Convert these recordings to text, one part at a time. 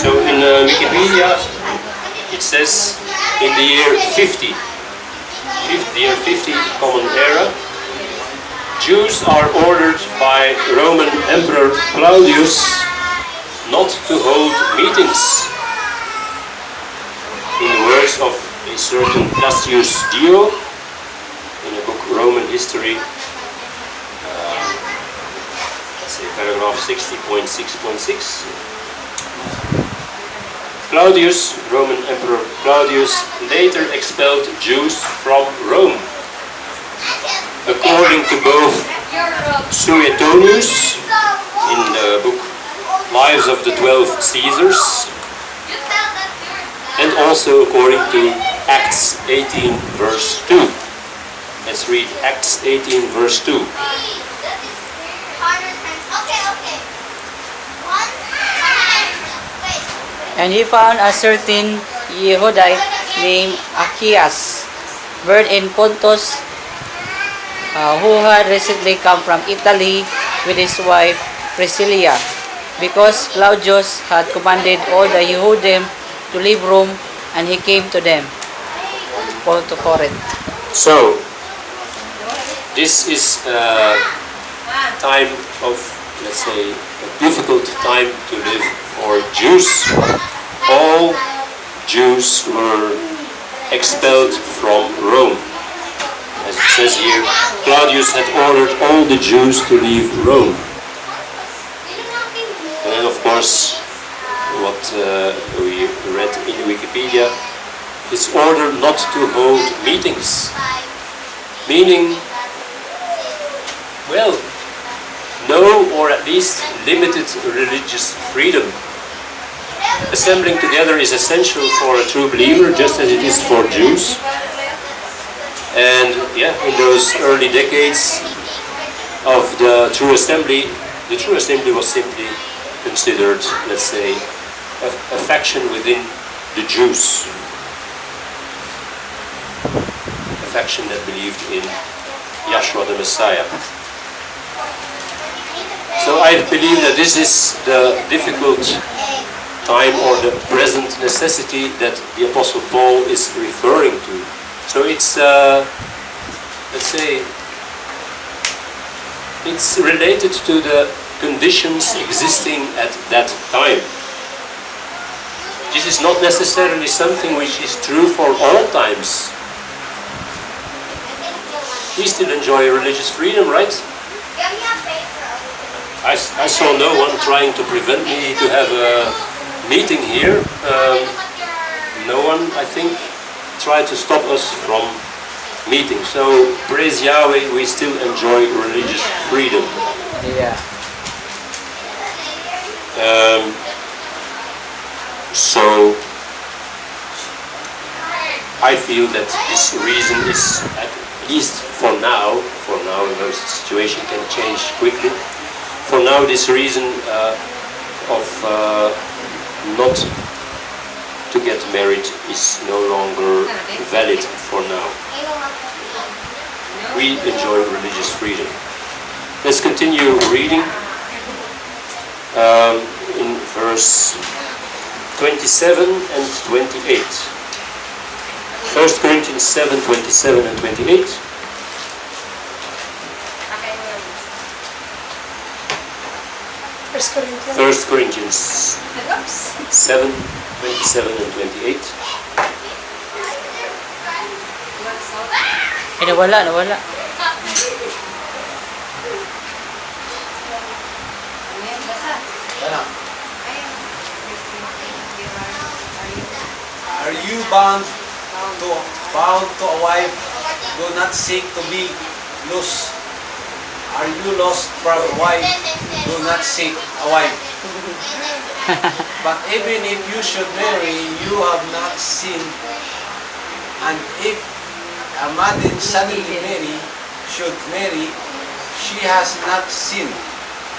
So in Wikipedia it says in the year 50, the year 50 Common Era, Jews are ordered by Roman Emperor Claudius not to hold meetings. In the words of a certain Cassius Dio, in a book Roman History, let's say paragraph 60.6.6, Claudius, Roman Emperor Claudius, later expelled Jews from Rome. According to both Suetonius in the book Lives of the 12 Caesars, and also according to Acts 18 verse 2. Let's read Acts 18 verse 2. And he found a certain Yehudite named Achaeus, born in Pontus, who had recently come from Italy with his wife Priscilla, because Claudius had commanded all the Yehudim to leave Rome, and he came to them. Paul to Corinth. So, this is a time of, let's say, a difficult time to live for Jews. All Jews were expelled from Rome. As it says here, Claudius had ordered all the Jews to leave Rome. And then, of course, what we read in Wikipedia is ordered not to hold meetings. Meaning, well, no or at least limited religious freedom. Assembling together is essential for a true believer, just as it is for Jews. And yeah, in those early decades of the true assembly was simply considered, let's say, a faction within the Jews. A faction that believed in Yahshua the Messiah. So I believe that this is the difficult time or the present necessity that the Apostle Paul is referring to. So it's, let's say, it's related to the conditions existing at that time. This is not necessarily something which is true for all times. We still enjoy religious freedom, right? I saw no one trying to prevent me to have a meeting here. No one, I think, tried to stop us from meeting. So, praise Yahweh, we still enjoy religious freedom. Yeah. So, I feel that this reason is, at least for now, the situation can change quickly. For now, this reason of not to get married is no longer valid for now. We enjoy religious freedom. Let's continue reading in verse 27 and 28. 1 Corinthians 7, 27 and 28. 1 Corinthians 7, 27 and 28. Nawala. Are you bound to a wife? Do not seek to be loose. Are you lost from a wife? Do not seek a wife. But even if you should marry, you have not sinned. And if a maiden suddenly should marry, she has not sinned.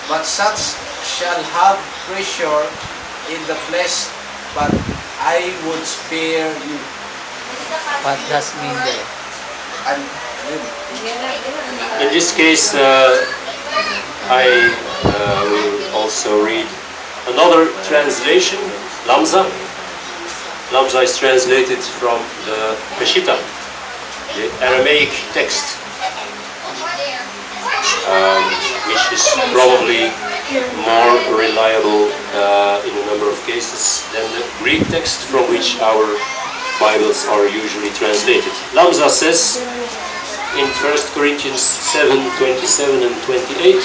But such shall have pressure in the flesh, but I would spare you. What does mean there? And in this case, I will also read Another translation, Lamza. Lamza is translated from the Peshitta, the Aramaic text, which is probably more reliable in a number of cases than the Greek text from which our Bibles are usually translated. Lamza says in 1 Corinthians 7:27 and 28,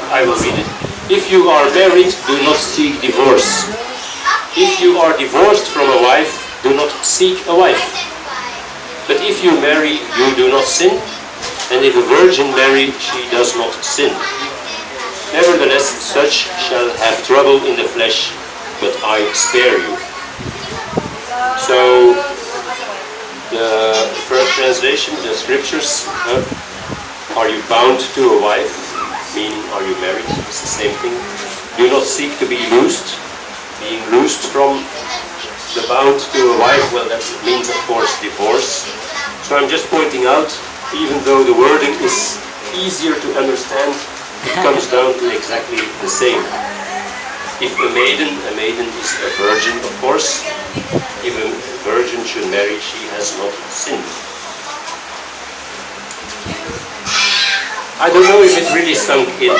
I will read it. If you are married, do not seek divorce. If you are divorced from a wife, do not seek a wife. But if you marry, you do not sin, and if a virgin marry, she does not sin. Nevertheless, such shall have trouble in the flesh, but I spare you. So, the first translation, the scriptures, are you bound to a wife? Meaning, are you married? It's the same thing. Do not seek to be loosed. Being loosed from the bound to a wife, well, that means, of course, divorce. So I'm just pointing out, even though the wording is easier to understand, it comes down to exactly the same. If a maiden is a virgin, of course. If a virgin should marry, she has not sinned. I don't know if it really sunk in.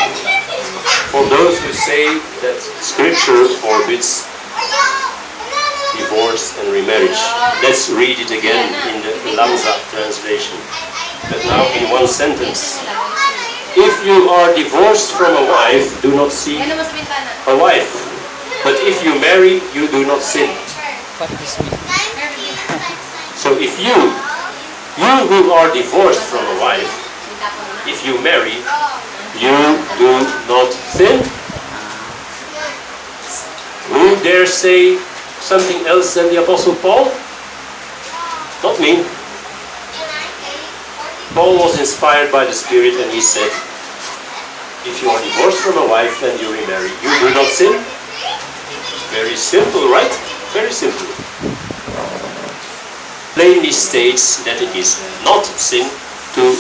For those who say that Scripture forbids divorce and remarriage, let's read it again in the Lamza translation. But now in one sentence. If you are divorced from a wife, do not seek a wife. But if you marry, you do not sin. What does this mean? So if you who are divorced from a wife, if you marry, you do not sin. Who dare say something else than the Apostle Paul? Not me. Paul was inspired by the Spirit and he said, if you are divorced from a wife and you remarry, you do not sin. Very simple, right? Very simple. Plainly states that it is not sin to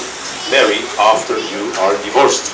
marry after you are divorced.